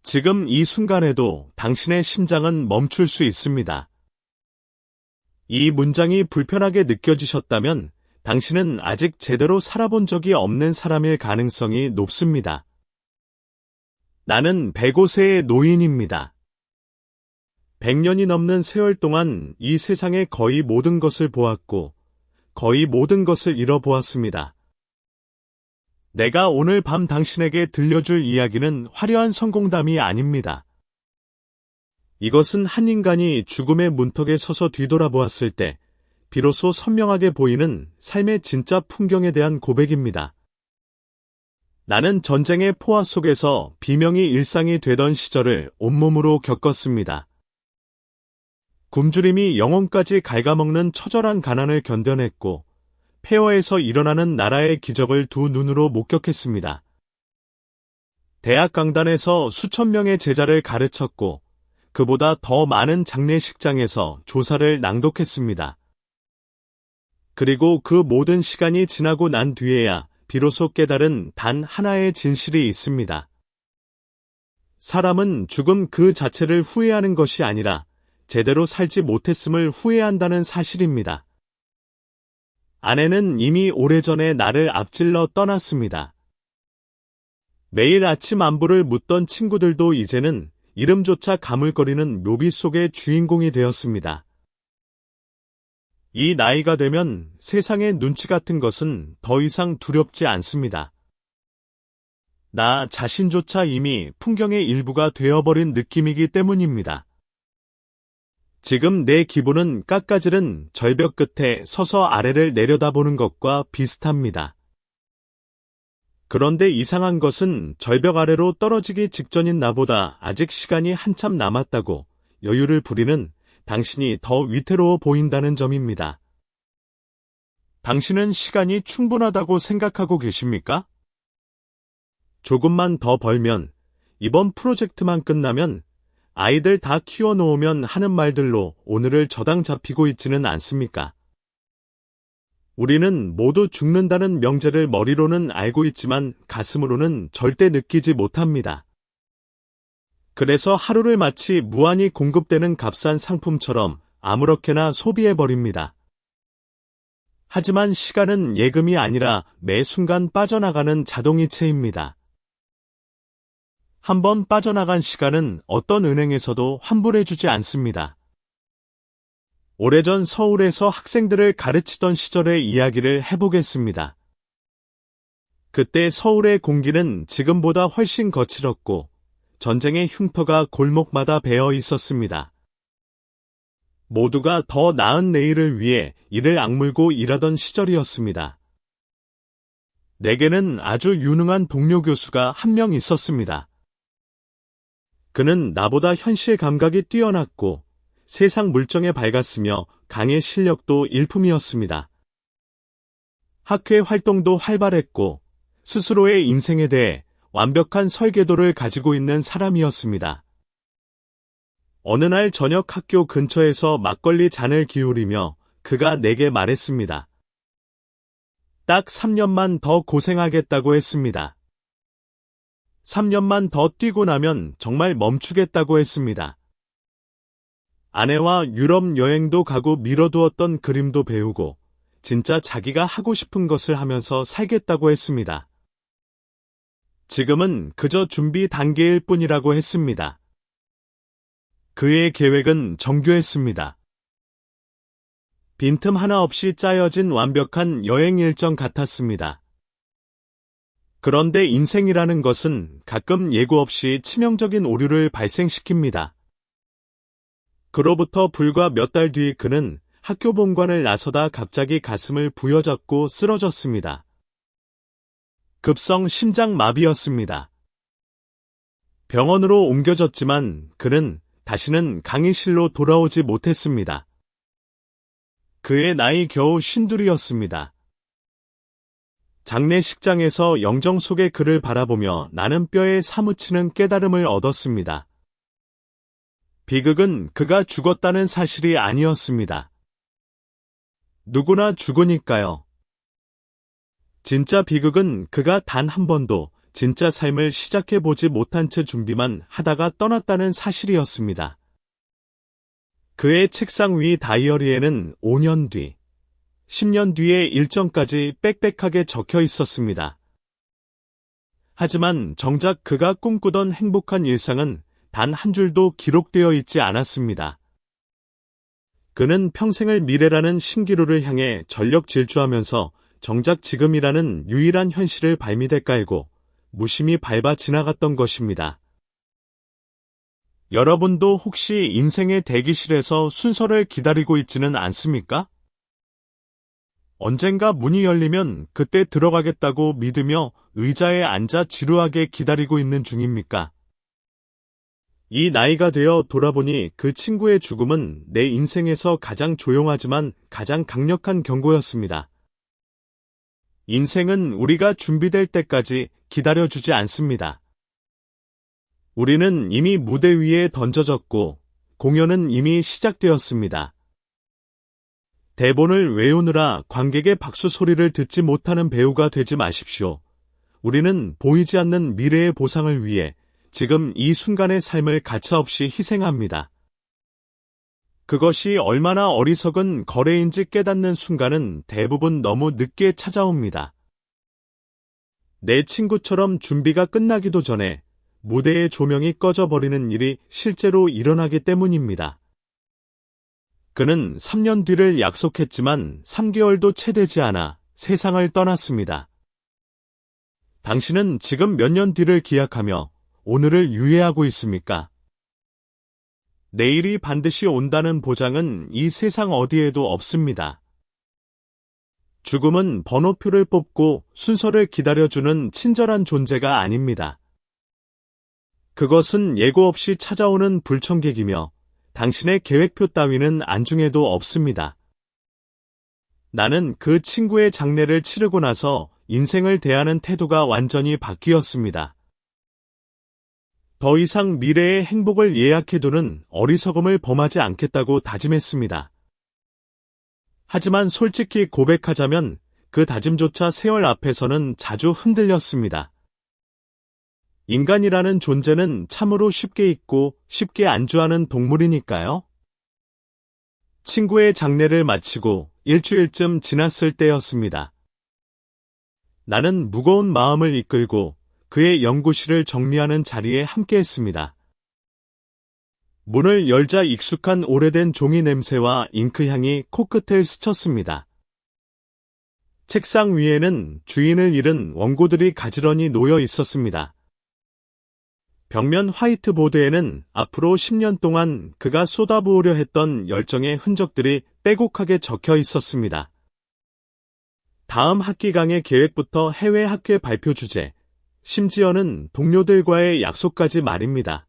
지금 이 순간에도 당신의 심장은 멈출 수 있습니다. 이 문장이 불편하게 느껴지셨다면 당신은 아직 제대로 살아본 적이 없는 사람일 가능성이 높습니다. 나는 105세의 노인입니다. 100년이 넘는 세월 동안 이 세상의 거의 모든 것을 보았고 거의 모든 것을 잃어보았습니다. 내가 오늘 밤 당신에게 들려줄 이야기는 화려한 성공담이 아닙니다. 이것은 한 인간이 죽음의 문턱에 서서 뒤돌아보았을 때 비로소 선명하게 보이는 삶의 진짜 풍경에 대한 고백입니다. 나는 전쟁의 포화 속에서 비명이 일상이 되던 시절을 온몸으로 겪었습니다. 굶주림이 영혼까지 갉아먹는 처절한 가난을 견뎌냈고 폐허에서 일어나는 나라의 기적을 두 눈으로 목격했습니다. 대학 강단에서 수천 명의 제자를 가르쳤고 그보다 더 많은 장례식장에서 조사를 낭독했습니다. 그리고 그 모든 시간이 지나고 난 뒤에야 비로소 깨달은 단 하나의 진실이 있습니다. 사람은 죽음 그 자체를 후회하는 것이 아니라 제대로 살지 못했음을 후회한다는 사실입니다. 아내는 이미 오래전에 나를 앞질러 떠났습니다. 매일 아침 안부를 묻던 친구들도 이제는 이름조차 가물거리는 묘비 속의 주인공이 되었습니다. 이 나이가 되면 세상의 눈치 같은 것은 더 이상 두렵지 않습니다. 나 자신조차 이미 풍경의 일부가 되어버린 느낌이기 때문입니다. 지금 내 기분은 깎아지른 절벽 끝에 서서 아래를 내려다보는 것과 비슷합니다. 그런데 이상한 것은 절벽 아래로 떨어지기 직전인 나보다 아직 시간이 한참 남았다고 여유를 부리는 당신이 더 위태로워 보인다는 점입니다. 당신은 시간이 충분하다고 생각하고 계십니까? 조금만 더 벌면, 이번 프로젝트만 끝나면, 아이들 다 키워놓으면 하는 말들로 오늘을 저당 잡히고 있지는 않습니까? 우리는 모두 죽는다는 명제를 머리로는 알고 있지만 가슴으로는 절대 느끼지 못합니다. 그래서 하루를 마치 무한히 공급되는 값싼 상품처럼 아무렇게나 소비해버립니다. 하지만 시간은 예금이 아니라 매 순간 빠져나가는 자동이체입니다. 한번 빠져나간 시간은 어떤 은행에서도 환불해주지 않습니다. 오래전 서울에서 학생들을 가르치던 시절의 이야기를 해보겠습니다. 그때 서울의 공기는 지금보다 훨씬 거칠었고 전쟁의 흉터가 골목마다 배어 있었습니다. 모두가 더 나은 내일을 위해 이를 악물고 일하던 시절이었습니다. 내게는 아주 유능한 동료 교수가 한 명 있었습니다. 그는 나보다 현실 감각이 뛰어났고 세상 물정에 밝았으며 강의 실력도 일품이었습니다. 학회 활동도 활발했고 스스로의 인생에 대해 완벽한 설계도를 가지고 있는 사람이었습니다. 어느 날 저녁 학교 근처에서 막걸리 잔을 기울이며 그가 내게 말했습니다. 딱 3년만 더 고생하겠다고 했습니다. 3년만 더 뛰고 나면 정말 멈추겠다고 했습니다. 아내와 유럽 여행도 가고 미뤄두었던 그림도 배우고 진짜 자기가 하고 싶은 것을 하면서 살겠다고 했습니다. 지금은 그저 준비 단계일 뿐이라고 했습니다. 그의 계획은 정교했습니다. 빈틈 하나 없이 짜여진 완벽한 여행 일정 같았습니다. 그런데 인생이라는 것은 가끔 예고 없이 치명적인 오류를 발생시킵니다. 그로부터 불과 몇 달 뒤 그는 학교 본관을 나서다 갑자기 가슴을 부여잡고 쓰러졌습니다. 급성 심장마비였습니다. 병원으로 옮겨졌지만 그는 다시는 강의실로 돌아오지 못했습니다. 그의 나이 겨우 52였습니다. 장례식장에서 영정 속의 그를 바라보며 나는 뼈에 사무치는 깨달음을 얻었습니다. 비극은 그가 죽었다는 사실이 아니었습니다. 누구나 죽으니까요. 진짜 비극은 그가 단 한 번도 진짜 삶을 시작해보지 못한 채 준비만 하다가 떠났다는 사실이었습니다. 그의 책상 위 다이어리에는 5년 뒤, 10년 뒤의 일정까지 빽빽하게 적혀 있었습니다. 하지만 정작 그가 꿈꾸던 행복한 일상은 단 한 줄도 기록되어 있지 않았습니다. 그는 평생을 미래라는 신기루를 향해 전력 질주하면서 정작 지금이라는 유일한 현실을 발밑에 깔고 무심히 밟아 지나갔던 것입니다. 여러분도 혹시 인생의 대기실에서 순서를 기다리고 있지는 않습니까? 언젠가 문이 열리면 그때 들어가겠다고 믿으며 의자에 앉아 지루하게 기다리고 있는 중입니까? 이 나이가 되어 돌아보니 그 친구의 죽음은 내 인생에서 가장 조용하지만 가장 강력한 경고였습니다. 인생은 우리가 준비될 때까지 기다려주지 않습니다. 우리는 이미 무대 위에 던져졌고 공연은 이미 시작되었습니다. 대본을 외우느라 관객의 박수 소리를 듣지 못하는 배우가 되지 마십시오. 우리는 보이지 않는 미래의 보상을 위해 지금 이 순간의 삶을 가차없이 희생합니다. 그것이 얼마나 어리석은 거래인지 깨닫는 순간은 대부분 너무 늦게 찾아옵니다. 내 친구처럼 준비가 끝나기도 전에 무대의 조명이 꺼져버리는 일이 실제로 일어나기 때문입니다. 그는 3년 뒤를 약속했지만 3개월도 채 되지 않아 세상을 떠났습니다. 당신은 지금 몇 년 뒤를 기약하며 오늘을 유예하고 있습니까? 내일이 반드시 온다는 보장은 이 세상 어디에도 없습니다. 죽음은 번호표를 뽑고 순서를 기다려주는 친절한 존재가 아닙니다. 그것은 예고 없이 찾아오는 불청객이며 당신의 계획표 따위는 안중에도 없습니다. 나는 그 친구의 장례를 치르고 나서 인생을 대하는 태도가 완전히 바뀌었습니다. 더 이상 미래의 행복을 예약해두는 어리석음을 범하지 않겠다고 다짐했습니다. 하지만 솔직히 고백하자면 그 다짐조차 세월 앞에서는 자주 흔들렸습니다. 인간이라는 존재는 참으로 쉽게 잊고 쉽게 안주하는 동물이니까요. 친구의 장례를 마치고 일주일쯤 지났을 때였습니다. 나는 무거운 마음을 이끌고 그의 연구실을 정리하는 자리에 함께했습니다. 문을 열자 익숙한 오래된 종이 냄새와 잉크향이 코끝을 스쳤습니다. 책상 위에는 주인을 잃은 원고들이 가지런히 놓여 있었습니다. 벽면 화이트보드에는 앞으로 10년 동안 그가 쏟아부으려 했던 열정의 흔적들이 빼곡하게 적혀 있었습니다. 다음 학기 강의 계획부터 해외 학회 발표 주제, 심지어는 동료들과의 약속까지 말입니다.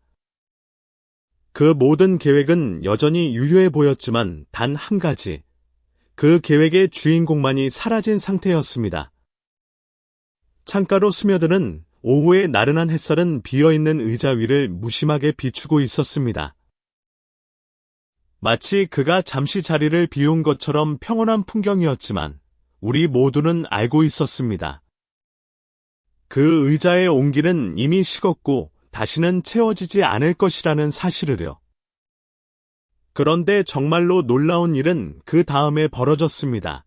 그 모든 계획은 여전히 유효해 보였지만 단 한 가지, 그 계획의 주인공만이 사라진 상태였습니다. 창가로 스며드는 오후의 나른한 햇살은 비어있는 의자 위를 무심하게 비추고 있었습니다. 마치 그가 잠시 자리를 비운 것처럼 평온한 풍경이었지만 우리 모두는 알고 있었습니다. 그 의자의 온기는 이미 식었고 다시는 채워지지 않을 것이라는 사실을요. 그런데 정말로 놀라운 일은 그 다음에 벌어졌습니다.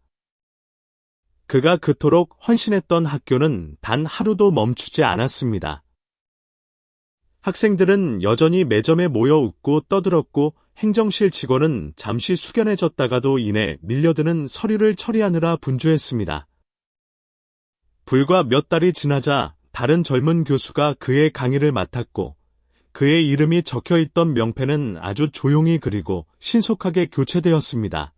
그가 그토록 헌신했던 학교는 단 하루도 멈추지 않았습니다. 학생들은 여전히 매점에 모여 웃고 떠들었고 행정실 직원은 잠시 숙연해졌다가도 이내 밀려드는 서류를 처리하느라 분주했습니다. 불과 몇 달이 지나자 다른 젊은 교수가 그의 강의를 맡았고 그의 이름이 적혀있던 명패는 아주 조용히 그리고 신속하게 교체되었습니다.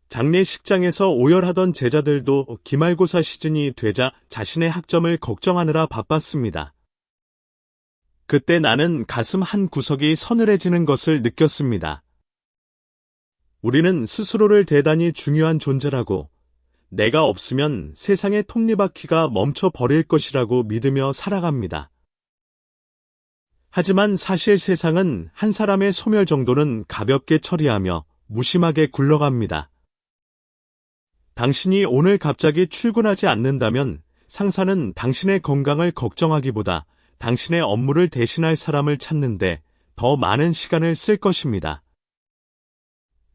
장례식장에서 오열하던 제자들도 기말고사 시즌이 되자 자신의 학점을 걱정하느라 바빴습니다. 그때 나는 가슴 한 구석이 서늘해지는 것을 느꼈습니다. 우리는 스스로를 대단히 중요한 존재라고, 내가 없으면 세상의 톱니바퀴가 멈춰버릴 것이라고 믿으며 살아갑니다. 하지만 사실 세상은 한 사람의 소멸 정도는 가볍게 처리하며 무심하게 굴러갑니다. 당신이 오늘 갑자기 출근하지 않는다면 상사는 당신의 건강을 걱정하기보다 당신의 업무를 대신할 사람을 찾는데 더 많은 시간을 쓸 것입니다.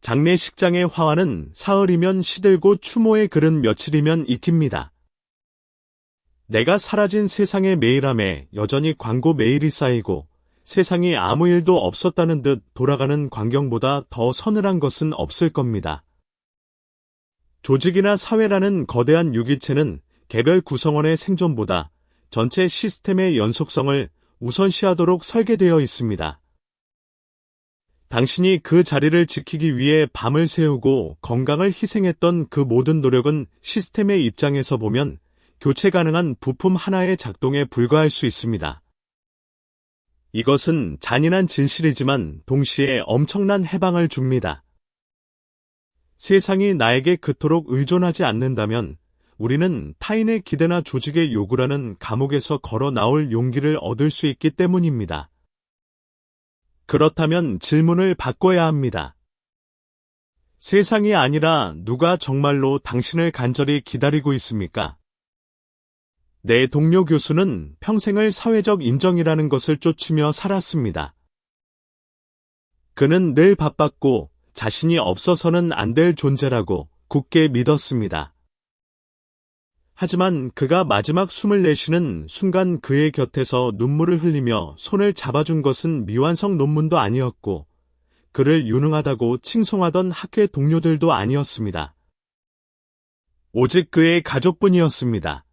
장례식장의 화환은 사흘이면 시들고 추모의 글은 며칠이면 익힙니다. 내가 사라진 세상의 메일함에 여전히 광고 메일이 쌓이고 세상이 아무 일도 없었다는 듯 돌아가는 광경보다 더 서늘한 것은 없을 겁니다. 조직이나 사회라는 거대한 유기체는 개별 구성원의 생존보다 전체 시스템의 연속성을 우선시하도록 설계되어 있습니다. 당신이 그 자리를 지키기 위해 밤을 새우고 건강을 희생했던 그 모든 노력은 시스템의 입장에서 보면 교체 가능한 부품 하나의 작동에 불과할 수 있습니다. 이것은 잔인한 진실이지만 동시에 엄청난 해방을 줍니다. 세상이 나에게 그토록 의존하지 않는다면 우리는 타인의 기대나 조직의 요구라는 감옥에서 걸어 나올 용기를 얻을 수 있기 때문입니다. 그렇다면 질문을 바꿔야 합니다. 세상이 아니라 누가 정말로 당신을 간절히 기다리고 있습니까? 내 동료 교수는 평생을 사회적 인정이라는 것을 쫓으며 살았습니다. 그는 늘 바빴고 자신이 없어서는 안 될 존재라고 굳게 믿었습니다. 하지만 그가 마지막 숨을 내쉬는 순간 그의 곁에서 눈물을 흘리며 손을 잡아준 것은 미완성 논문도 아니었고 그를 유능하다고 칭송하던 학회 동료들도 아니었습니다. 오직 그의 가족뿐이었습니다.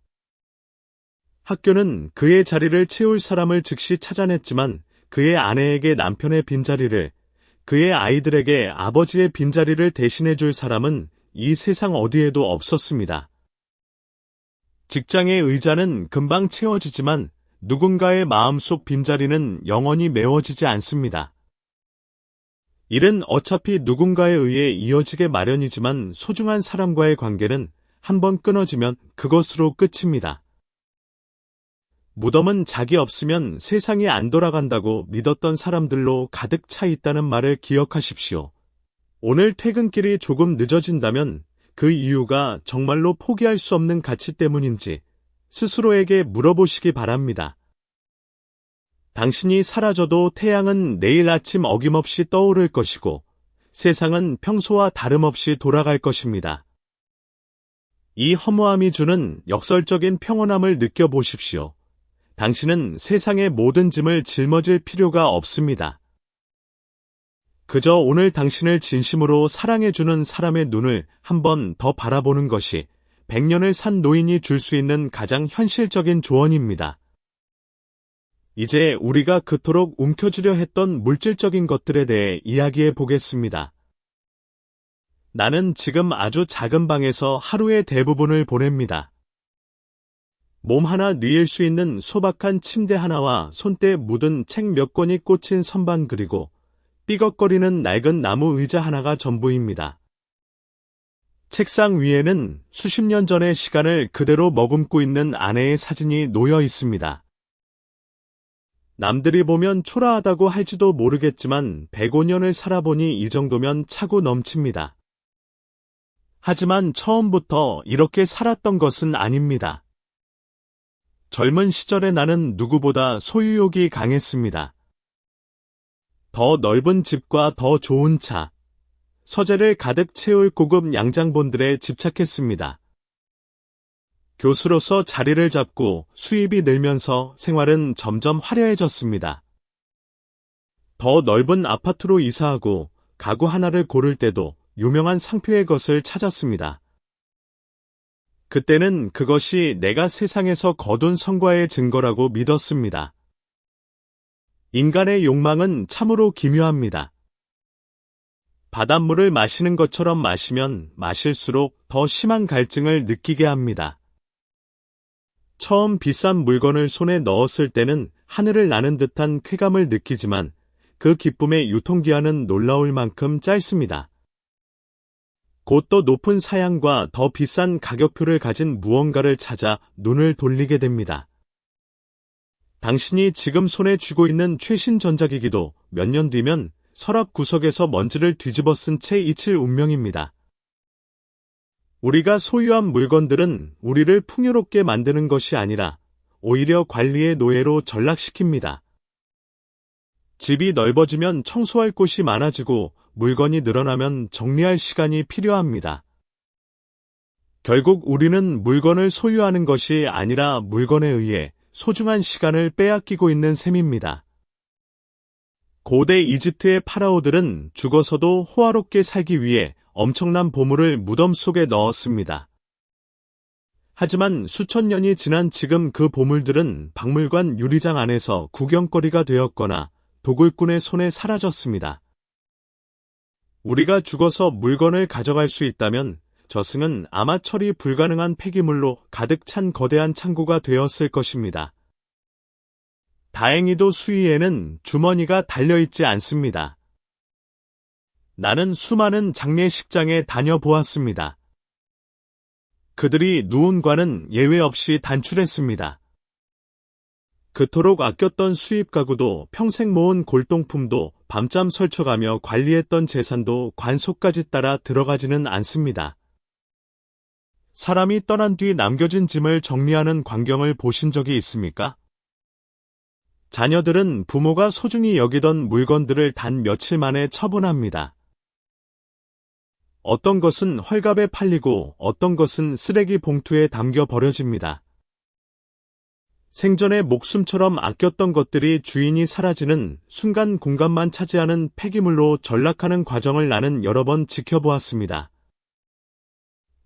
학교는 그의 자리를 채울 사람을 즉시 찾아냈지만 그의 아내에게 남편의 빈자리를, 그의 아이들에게 아버지의 빈자리를 대신해 줄 사람은 이 세상 어디에도 없었습니다. 직장의 의자는 금방 채워지지만 누군가의 마음속 빈자리는 영원히 메워지지 않습니다. 일은 어차피 누군가에 의해 이어지게 마련이지만 소중한 사람과의 관계는 한번 끊어지면 그것으로 끝입니다. 무덤은 자기 없으면 세상이 안 돌아간다고 믿었던 사람들로 가득 차 있다는 말을 기억하십시오. 오늘 퇴근길이 조금 늦어진다면 그 이유가 정말로 포기할 수 없는 가치 때문인지 스스로에게 물어보시기 바랍니다. 당신이 사라져도 태양은 내일 아침 어김없이 떠오를 것이고 세상은 평소와 다름없이 돌아갈 것입니다. 이 허무함이 주는 역설적인 평온함을 느껴보십시오. 당신은 세상의 모든 짐을 짊어질 필요가 없습니다. 그저 오늘 당신을 진심으로 사랑해주는 사람의 눈을 한 번 더 바라보는 것이 100년을 산 노인이 줄 수 있는 가장 현실적인 조언입니다. 이제 우리가 그토록 움켜쥐려 했던 물질적인 것들에 대해 이야기해 보겠습니다. 나는 지금 아주 작은 방에서 하루의 대부분을 보냅니다. 몸 하나 뉘일 수 있는 소박한 침대 하나와 손때 묻은 책 몇 권이 꽂힌 선반 그리고 삐걱거리는 낡은 나무 의자 하나가 전부입니다. 책상 위에는 수십 년 전의 시간을 그대로 머금고 있는 아내의 사진이 놓여 있습니다. 남들이 보면 초라하다고 할지도 모르겠지만 105년을 살아보니 이 정도면 차고 넘칩니다. 하지만 처음부터 이렇게 살았던 것은 아닙니다. 젊은 시절의 나는 누구보다 소유욕이 강했습니다. 더 넓은 집과 더 좋은 차, 서재를 가득 채울 고급 양장본들에 집착했습니다. 교수로서 자리를 잡고 수입이 늘면서 생활은 점점 화려해졌습니다. 더 넓은 아파트로 이사하고 가구 하나를 고를 때도 유명한 상표의 것을 찾았습니다. 그때는 그것이 내가 세상에서 거둔 성과의 증거라고 믿었습니다. 인간의 욕망은 참으로 기묘합니다. 바닷물을 마시는 것처럼 마시면 마실수록 더 심한 갈증을 느끼게 합니다. 처음 비싼 물건을 손에 넣었을 때는 하늘을 나는 듯한 쾌감을 느끼지만 그 기쁨의 유통기한은 놀라울 만큼 짧습니다. 곧 더 높은 사양과 더 비싼 가격표를 가진 무언가를 찾아 눈을 돌리게 됩니다. 당신이 지금 손에 쥐고 있는 최신 전자기기도 몇 년 뒤면 서랍 구석에서 먼지를 뒤집어 쓴 채 잊힐 운명입니다. 우리가 소유한 물건들은 우리를 풍요롭게 만드는 것이 아니라 오히려 관리의 노예로 전락시킵니다. 집이 넓어지면 청소할 곳이 많아지고 물건이 늘어나면 정리할 시간이 필요합니다. 결국 우리는 물건을 소유하는 것이 아니라 물건에 의해 소중한 시간을 빼앗기고 있는 셈입니다. 고대 이집트의 파라오들은 죽어서도 호화롭게 살기 위해 엄청난 보물을 무덤 속에 넣었습니다. 하지만 수천 년이 지난 지금 그 보물들은 박물관 유리장 안에서 구경거리가 되었거나 도굴꾼의 손에 사라졌습니다. 우리가 죽어서 물건을 가져갈 수 있다면 저승은 아마 처리 불가능한 폐기물로 가득 찬 거대한 창고가 되었을 것입니다. 다행히도 수위에는 주머니가 달려있지 않습니다. 나는 수많은 장례식장에 다녀보았습니다. 그들이 누군가는 예외 없이 단출했습니다. 그토록 아꼈던 수입 가구도 평생 모은 골동품도 밤잠 설쳐가며 관리했던 재산도 관속까지 따라 들어가지는 않습니다. 사람이 떠난 뒤 남겨진 짐을 정리하는 광경을 보신 적이 있습니까? 자녀들은 부모가 소중히 여기던 물건들을 단 며칠 만에 처분합니다. 어떤 것은 헐값에 팔리고 어떤 것은 쓰레기 봉투에 담겨 버려집니다. 생전에 목숨처럼 아꼈던 것들이 주인이 사라지는 순간 공간만 차지하는 폐기물로 전락하는 과정을 나는 여러 번 지켜보았습니다.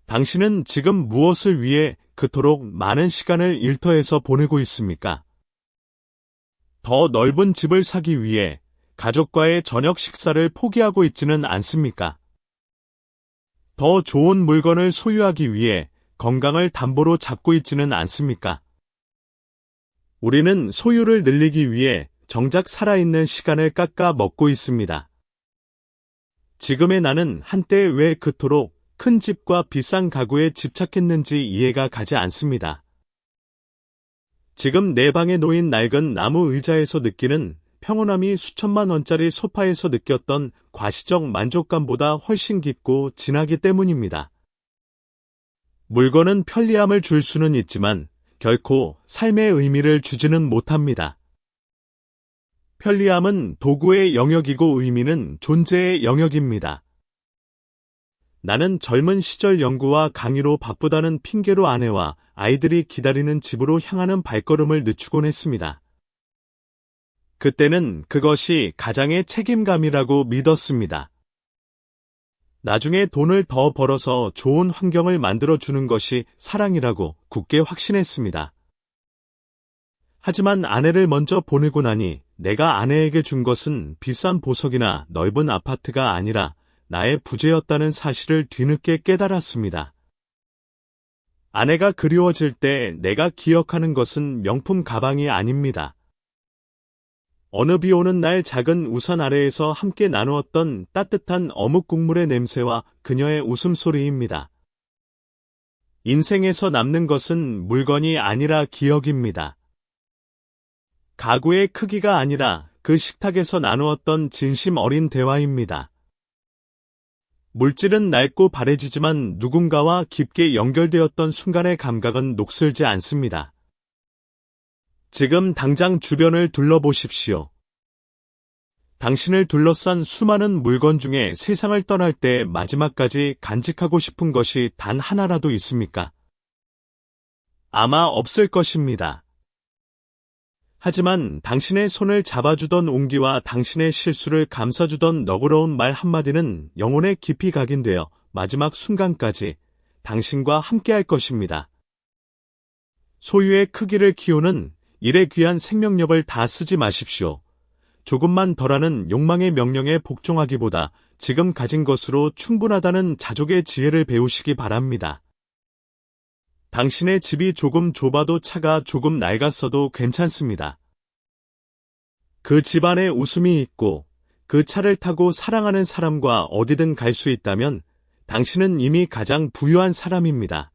당신은 지금 무엇을 위해 그토록 많은 시간을 일터에서 보내고 있습니까? 더 넓은 집을 사기 위해 가족과의 저녁 식사를 포기하고 있지는 않습니까? 더 좋은 물건을 소유하기 위해 건강을 담보로 잡고 있지는 않습니까? 우리는 소유를 늘리기 위해 정작 살아있는 시간을 깎아 먹고 있습니다. 지금의 나는 한때 왜 그토록 큰 집과 비싼 가구에 집착했는지 이해가 가지 않습니다. 지금 내 방에 놓인 낡은 나무 의자에서 느끼는 평온함이 수천만 원짜리 소파에서 느꼈던 과시적 만족감보다 훨씬 깊고 진하기 때문입니다. 물건은 편리함을 줄 수는 있지만 결코 삶의 의미를 주지는 못합니다. 편리함은 도구의 영역이고 의미는 존재의 영역입니다. 나는 젊은 시절 연구와 강의로 바쁘다는 핑계로 아내와 아이들이 기다리는 집으로 향하는 발걸음을 늦추곤 했습니다. 그때는 그것이 가장의 책임감이라고 믿었습니다. 나중에 돈을 더 벌어서 좋은 환경을 만들어주는 것이 사랑이라고 굳게 확신했습니다. 하지만 아내를 먼저 보내고 나니 내가 아내에게 준 것은 비싼 보석이나 넓은 아파트가 아니라 나의 부재였다는 사실을 뒤늦게 깨달았습니다. 아내가 그리워질 때 내가 기억하는 것은 명품 가방이 아닙니다. 어느 비 오는 날 작은 우산 아래에서 함께 나누었던 따뜻한 어묵 국물의 냄새와 그녀의 웃음소리입니다. 인생에서 남는 것은 물건이 아니라 기억입니다. 가구의 크기가 아니라 그 식탁에서 나누었던 진심 어린 대화입니다. 물질은 낡고 바래지지만 누군가와 깊게 연결되었던 순간의 감각은 녹슬지 않습니다. 지금 당장 주변을 둘러보십시오. 당신을 둘러싼 수많은 물건 중에 세상을 떠날 때 마지막까지 간직하고 싶은 것이 단 하나라도 있습니까? 아마 없을 것입니다. 하지만 당신의 손을 잡아주던 온기와 당신의 실수를 감싸주던 너그러운 말 한마디는 영혼에 깊이 각인되어 마지막 순간까지 당신과 함께할 것입니다. 소유의 크기를 키우는 일에 귀한 생명력을 다 쓰지 마십시오. 조금만 덜하는 욕망의 명령에 복종하기보다 지금 가진 것으로 충분하다는 자족의 지혜를 배우시기 바랍니다. 당신의 집이 조금 좁아도 차가 조금 낡았어도 괜찮습니다. 그 집 안에 웃음이 있고 그 차를 타고 사랑하는 사람과 어디든 갈 수 있다면 당신은 이미 가장 부유한 사람입니다.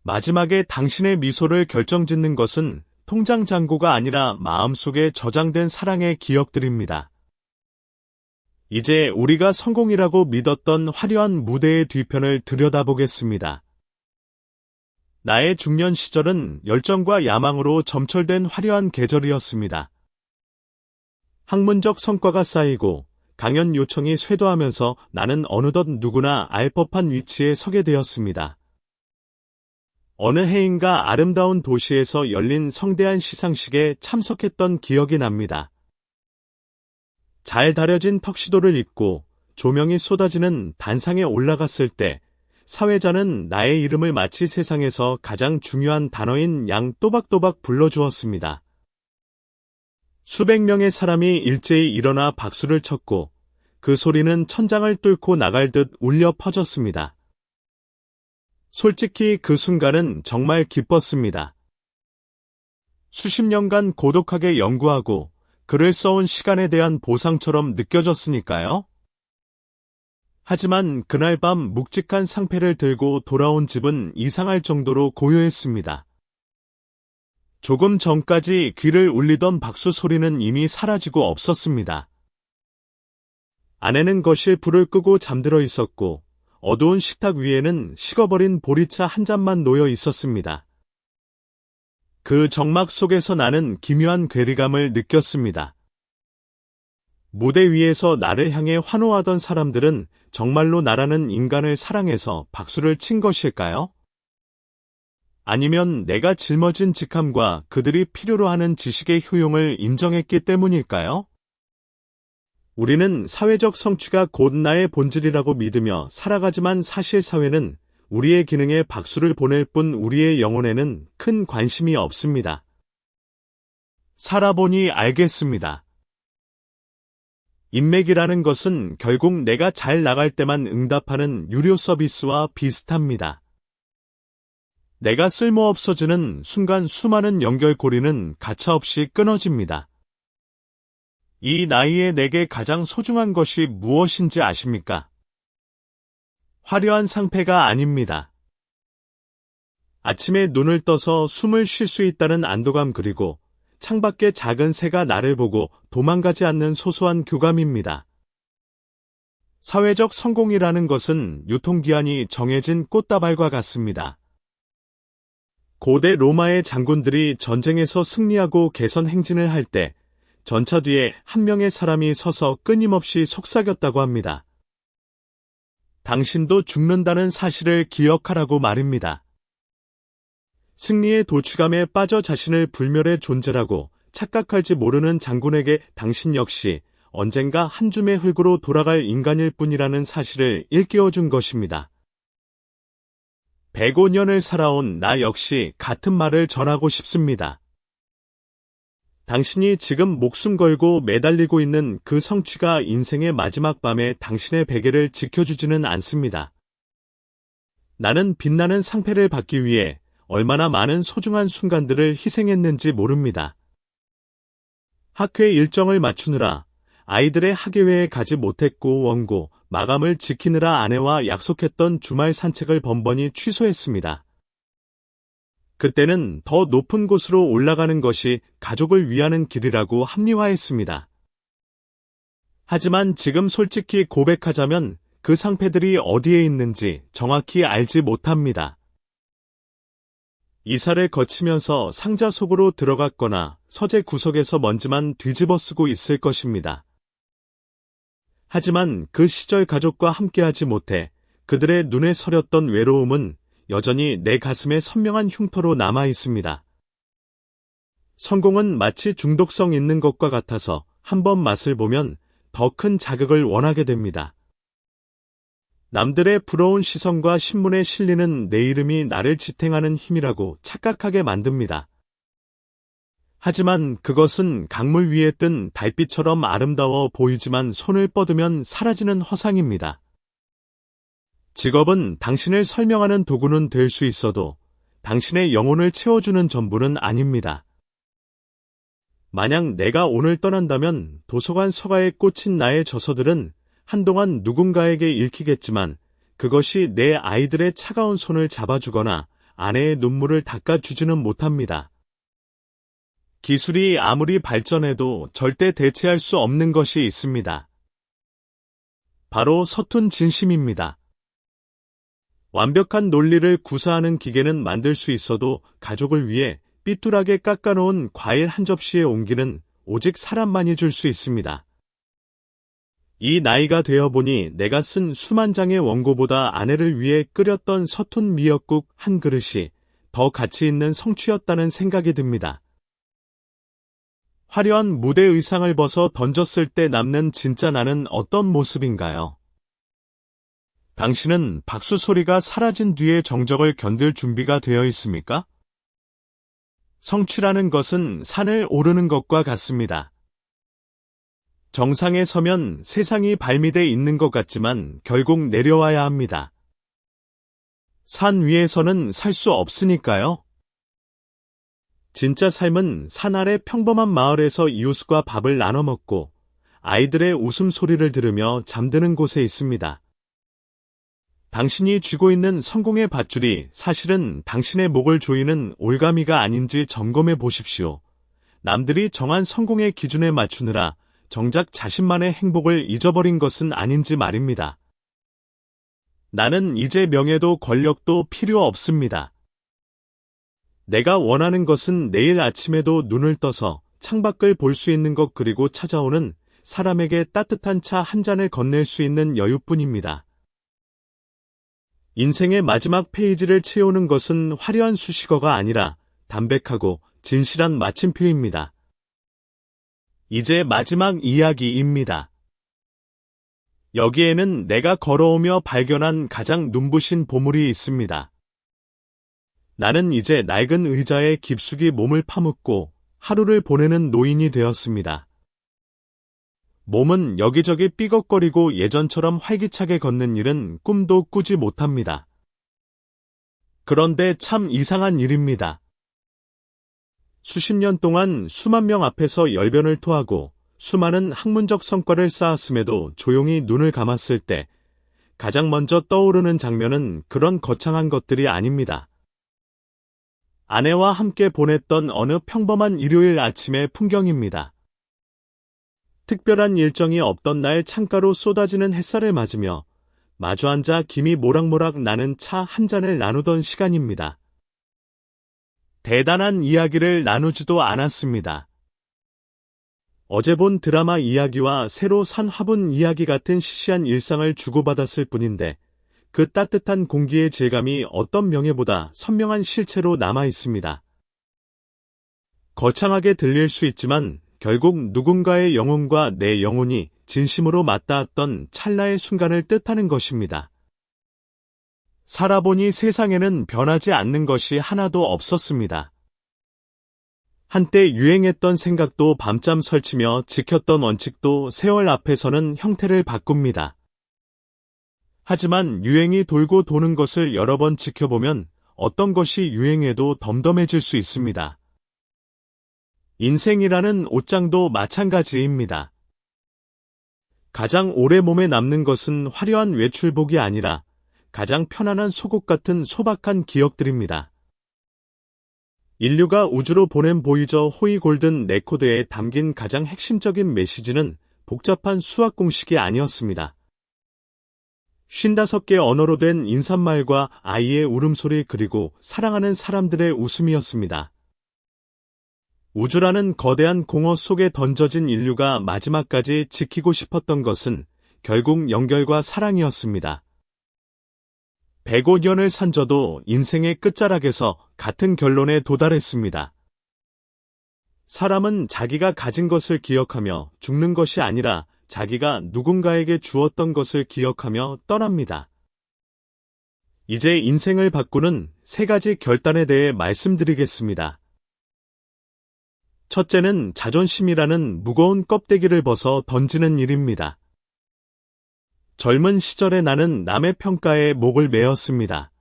마지막에 당신의 미소를 결정짓는 것은 통장 잔고가 아니라 마음속에 저장된 사랑의 기억들입니다. 이제 우리가 성공이라고 믿었던 화려한 무대의 뒤편을 들여다보겠습니다. 나의 중년 시절은 열정과 야망으로 점철된 화려한 계절이었습니다. 학문적 성과가 쌓이고 강연 요청이 쇄도하면서 나는 어느덧 누구나 알 법한 위치에 서게 되었습니다. 어느 해인가 아름다운 도시에서 열린 성대한 시상식에 참석했던 기억이 납니다. 잘 다려진 턱시도를 입고 조명이 쏟아지는 단상에 올라갔을 때 사회자는 나의 이름을 마치 세상에서 가장 중요한 단어인 양 또박또박 불러주었습니다. 수백 명의 사람이 일제히 일어나 박수를 쳤고 그 소리는 천장을 뚫고 나갈 듯 울려 퍼졌습니다. 솔직히 그 순간은 정말 기뻤습니다. 수십 년간 고독하게 연구하고 글을 써온 시간에 대한 보상처럼 느껴졌으니까요. 하지만 그날 밤 묵직한 상패를 들고 돌아온 집은 이상할 정도로 고요했습니다. 조금 전까지 귀를 울리던 박수 소리는 이미 사라지고 없었습니다. 아내는 거실 불을 끄고 잠들어 있었고 어두운 식탁 위에는 식어버린 보리차 한 잔만 놓여 있었습니다. 그 정막 속에서 나는 기묘한 괴리감을 느꼈습니다. 무대 위에서 나를 향해 환호하던 사람들은 정말로 나라는 인간을 사랑해서 박수를 친 것일까요? 아니면 내가 짊어진 직함과 그들이 필요로 하는 지식의 효용을 인정했기 때문일까요? 우리는 사회적 성취가 곧 나의 본질이라고 믿으며 살아가지만 사실 사회는 우리의 기능에 박수를 보낼 뿐 우리의 영혼에는 큰 관심이 없습니다. 살아보니 알겠습니다. 인맥이라는 것은 결국 내가 잘 나갈 때만 응답하는 유료 서비스와 비슷합니다. 내가 쓸모없어지는 순간 수많은 연결고리는 가차없이 끊어집니다. 이 나이에 내게 가장 소중한 것이 무엇인지 아십니까? 화려한 상패가 아닙니다. 아침에 눈을 떠서 숨을 쉴 수 있다는 안도감 그리고 창밖에 작은 새가 나를 보고 도망가지 않는 소소한 교감입니다. 사회적 성공이라는 것은 유통기한이 정해진 꽃다발과 같습니다. 고대 로마의 장군들이 전쟁에서 승리하고 개선 행진을 할 때 전차 뒤에 한 명의 사람이 서서 끊임없이 속삭였다고 합니다. 당신도 죽는다는 사실을 기억하라고 말입니다. 승리의 도취감에 빠져 자신을 불멸의 존재라고 착각할지 모르는 장군에게 당신 역시 언젠가 한 줌의 흙으로 돌아갈 인간일 뿐이라는 사실을 일깨워준 것입니다. 105년을 살아온 나 역시 같은 말을 전하고 싶습니다. 당신이 지금 목숨 걸고 매달리고 있는 그 성취가 인생의 마지막 밤에 당신의 베개를 지켜주지는 않습니다. 나는 빛나는 상패를 받기 위해 얼마나 많은 소중한 순간들을 희생했는지 모릅니다. 학회 일정을 맞추느라 아이들의 학예회에 가지 못했고 원고, 마감을 지키느라 아내와 약속했던 주말 산책을 번번이 취소했습니다. 그때는 더 높은 곳으로 올라가는 것이 가족을 위하는 길이라고 합리화했습니다. 하지만 지금 솔직히 고백하자면 그 상패들이 어디에 있는지 정확히 알지 못합니다. 이사를 거치면서 상자 속으로 들어갔거나 서재 구석에서 먼지만 뒤집어 쓰고 있을 것입니다. 하지만 그 시절 가족과 함께하지 못해 그들의 눈에 서렸던 외로움은 여전히 내 가슴에 선명한 흉터로 남아 있습니다. 성공은 마치 중독성 있는 것과 같아서 한번 맛을 보면 더 큰 자극을 원하게 됩니다. 남들의 부러운 시선과 신문에 실리는 내 이름이 나를 지탱하는 힘이라고 착각하게 만듭니다. 하지만 그것은 강물 위에 뜬 달빛처럼 아름다워 보이지만 손을 뻗으면 사라지는 허상입니다. 직업은 당신을 설명하는 도구는 될 수 있어도 당신의 영혼을 채워주는 전부는 아닙니다. 만약 내가 오늘 떠난다면 도서관 서가에 꽂힌 나의 저서들은 한동안 누군가에게 읽히겠지만 그것이 내 아이들의 차가운 손을 잡아주거나 아내의 눈물을 닦아주지는 못합니다. 기술이 아무리 발전해도 절대 대체할 수 없는 것이 있습니다. 바로 서툰 진심입니다. 완벽한 논리를 구사하는 기계는 만들 수 있어도 가족을 위해 삐뚤하게 깎아놓은 과일 한 접시의 온기는 오직 사람만이 줄 수 있습니다. 이 나이가 되어보니 내가 쓴 수만 장의 원고보다 아내를 위해 끓였던 서툰 미역국 한 그릇이 더 가치 있는 성취였다는 생각이 듭니다. 화려한 무대 의상을 벗어 던졌을 때 남는 진짜 나는 어떤 모습인가요? 당신은 박수 소리가 사라진 뒤의 정적을 견딜 준비가 되어 있습니까? 성취라는 것은 산을 오르는 것과 같습니다. 정상에 서면 세상이 발밑에 있는 것 같지만 결국 내려와야 합니다. 산 위에서는 살 수 없으니까요. 진짜 삶은 산 아래 평범한 마을에서 이웃과 밥을 나눠 먹고 아이들의 웃음소리를 들으며 잠드는 곳에 있습니다. 당신이 쥐고 있는 성공의 밧줄이 사실은 당신의 목을 조이는 올가미가 아닌지 점검해 보십시오. 남들이 정한 성공의 기준에 맞추느라 정작 자신만의 행복을 잊어버린 것은 아닌지 말입니다. 나는 이제 명예도 권력도 필요 없습니다. 내가 원하는 것은 내일 아침에도 눈을 떠서 창밖을 볼 수 있는 것 그리고 찾아오는 사람에게 따뜻한 차 한 잔을 건넬 수 있는 여유뿐입니다. 인생의 마지막 페이지를 채우는 것은 화려한 수식어가 아니라 담백하고 진실한 마침표입니다. 이제 마지막 이야기입니다. 여기에는 내가 걸어오며 발견한 가장 눈부신 보물이 있습니다. 나는 이제 낡은 의자에 깊숙이 몸을 파묻고 하루를 보내는 노인이 되었습니다. 몸은 여기저기 삐걱거리고 예전처럼 활기차게 걷는 일은 꿈도 꾸지 못합니다. 그런데 참 이상한 일입니다. 수십 년 동안 수만 명 앞에서 열변을 토하고 수많은 학문적 성과를 쌓았음에도 조용히 눈을 감았을 때 가장 먼저 떠오르는 장면은 그런 거창한 것들이 아닙니다. 아내와 함께 보냈던 어느 평범한 일요일 아침의 풍경입니다. 특별한 일정이 없던 날 창가로 쏟아지는 햇살을 맞으며 마주 앉아 김이 모락모락 나는 차 한 잔을 나누던 시간입니다. 대단한 이야기를 나누지도 않았습니다. 어제 본 드라마 이야기와 새로 산 화분 이야기 같은 시시한 일상을 주고받았을 뿐인데 그 따뜻한 공기의 질감이 어떤 명예보다 선명한 실체로 남아 있습니다. 거창하게 들릴 수 있지만 결국 누군가의 영혼과 내 영혼이 진심으로 맞닿았던 찰나의 순간을 뜻하는 것입니다. 살아보니 세상에는 변하지 않는 것이 하나도 없었습니다. 한때 유행했던 생각도 밤잠 설치며 지켰던 원칙도 세월 앞에서는 형태를 바꿉니다. 하지만 유행이 돌고 도는 것을 여러 번 지켜보면 어떤 것이 유행해도 덤덤해질 수 있습니다. 인생이라는 옷장도 마찬가지입니다. 가장 오래 몸에 남는 것은 화려한 외출복이 아니라 가장 편안한 속옷 같은 소박한 기억들입니다. 인류가 우주로 보낸 보이저 호이 골든 레코드에 담긴 가장 핵심적인 메시지는 복잡한 수학 공식이 아니었습니다. 55개 언어로 된 인사말과 아이의 울음소리 그리고 사랑하는 사람들의 웃음이었습니다. 우주라는 거대한 공허 속에 던져진 인류가 마지막까지 지키고 싶었던 것은 결국 연결과 사랑이었습니다. 105년을 산져도 인생의 끝자락에서 같은 결론에 도달했습니다. 사람은 자기가 가진 것을 기억하며 죽는 것이 아니라 자기가 누군가에게 주었던 것을 기억하며 떠납니다. 이제 인생을 바꾸는 3가지 결단에 대해 말씀드리겠습니다. 첫째는 자존심이라는 무거운 껍데기를 벗어 던지는 일입니다. 젊은 시절에 나는 남의 평가에 목을 메었습니다.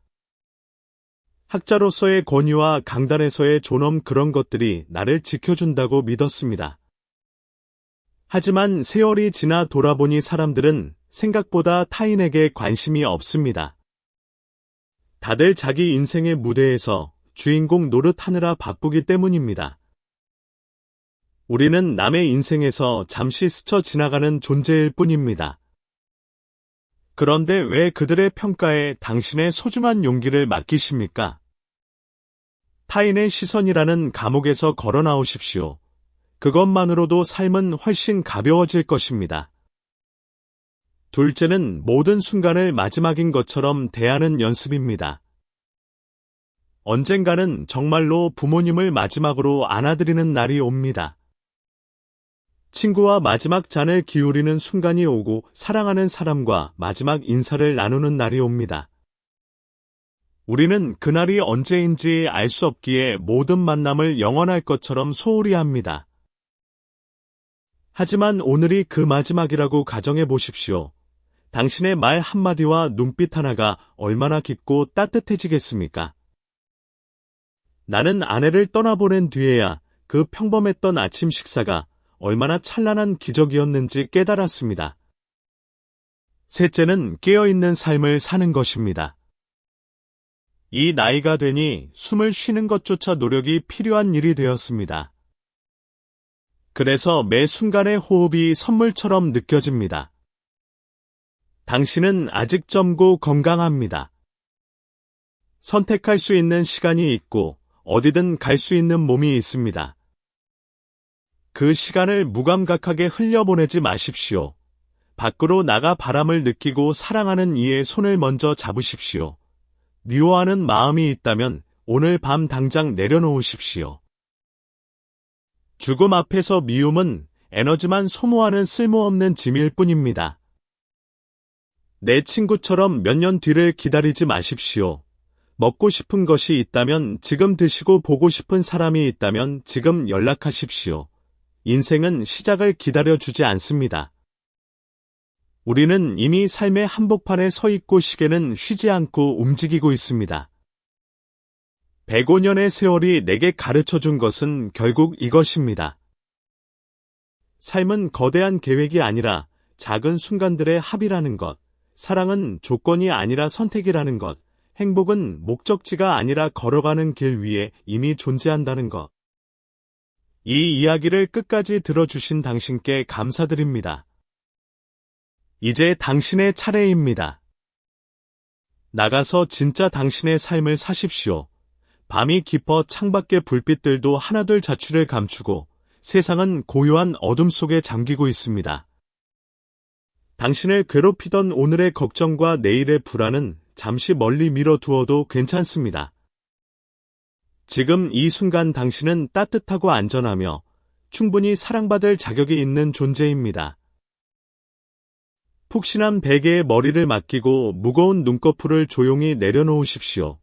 학자로서의 권위와 강단에서의 존엄 그런 것들이 나를 지켜준다고 믿었습니다. 하지만 세월이 지나 돌아보니 사람들은 생각보다 타인에게 관심이 없습니다. 다들 자기 인생의 무대에서 주인공 노릇하느라 바쁘기 때문입니다. 우리는 남의 인생에서 잠시 스쳐 지나가는 존재일 뿐입니다. 그런데 왜 그들의 평가에 당신의 소중한 용기를 맡기십니까? 타인의 시선이라는 감옥에서 걸어 나오십시오. 그것만으로도 삶은 훨씬 가벼워질 것입니다. 둘째는 모든 순간을 마지막인 것처럼 대하는 연습입니다. 언젠가는 정말로 부모님을 마지막으로 안아드리는 날이 옵니다. 친구와 마지막 잔을 기울이는 순간이 오고 사랑하는 사람과 마지막 인사를 나누는 날이 옵니다. 우리는 그날이 언제인지 알 수 없기에 모든 만남을 영원할 것처럼 소홀히 합니다. 하지만 오늘이 그 마지막이라고 가정해 보십시오. 당신의 말 한마디와 눈빛 하나가 얼마나 깊고 따뜻해지겠습니까? 나는 아내를 떠나보낸 뒤에야 그 평범했던 아침 식사가 얼마나 찬란한 기적이었는지 깨달았습니다. 셋째는 깨어있는 삶을 사는 것입니다. 이 나이가 되니 숨을 쉬는 것조차 노력이 필요한 일이 되었습니다. 그래서 매 순간의 호흡이 선물처럼 느껴집니다. 당신은 아직 젊고 건강합니다. 선택할 수 있는 시간이 있고 어디든 갈 수 있는 몸이 있습니다. 그 시간을 무감각하게 흘려보내지 마십시오. 밖으로 나가 바람을 느끼고 사랑하는 이의 손을 먼저 잡으십시오. 미워하는 마음이 있다면 오늘 밤 당장 내려놓으십시오. 죽음 앞에서 미움은 에너지만 소모하는 쓸모없는 짐일 뿐입니다. 내 친구처럼 몇 년 뒤를 기다리지 마십시오. 먹고 싶은 것이 있다면 지금 드시고 보고 싶은 사람이 있다면 지금 연락하십시오. 인생은 시작을 기다려주지 않습니다. 우리는 이미 삶의 한복판에 서 있고 시계는 쉬지 않고 움직이고 있습니다. 105년의 세월이 내게 가르쳐준 것은 결국 이것입니다. 삶은 거대한 계획이 아니라 작은 순간들의 합이라는 것, 사랑은 조건이 아니라 선택이라는 것, 행복은 목적지가 아니라 걸어가는 길 위에 이미 존재한다는 것. 이 이야기를 끝까지 들어주신 당신께 감사드립니다. 이제 당신의 차례입니다. 나가서 진짜 당신의 삶을 사십시오. 밤이 깊어 창밖의 불빛들도 하나둘 자취를 감추고 세상은 고요한 어둠 속에 잠기고 있습니다. 당신을 괴롭히던 오늘의 걱정과 내일의 불안은 잠시 멀리 밀어두어도 괜찮습니다. 지금 이 순간 당신은 따뜻하고 안전하며 충분히 사랑받을 자격이 있는 존재입니다. 푹신한 베개에 머리를 맡기고 무거운 눈꺼풀을 조용히 내려놓으십시오.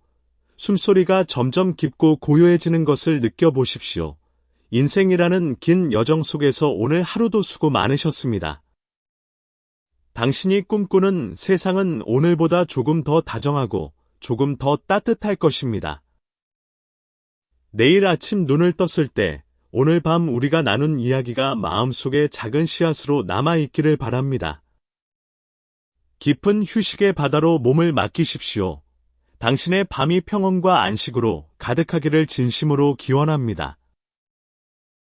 숨소리가 점점 깊고 고요해지는 것을 느껴보십시오. 인생이라는 긴 여정 속에서 오늘 하루도 수고 많으셨습니다. 당신이 꿈꾸는 세상은 오늘보다 조금 더 다정하고 조금 더 따뜻할 것입니다. 내일 아침 눈을 떴을 때 오늘 밤 우리가 나눈 이야기가 마음속에 작은 씨앗으로 남아있기를 바랍니다. 깊은 휴식의 바다로 몸을 맡기십시오. 당신의 밤이 평온과 안식으로 가득하기를 진심으로 기원합니다.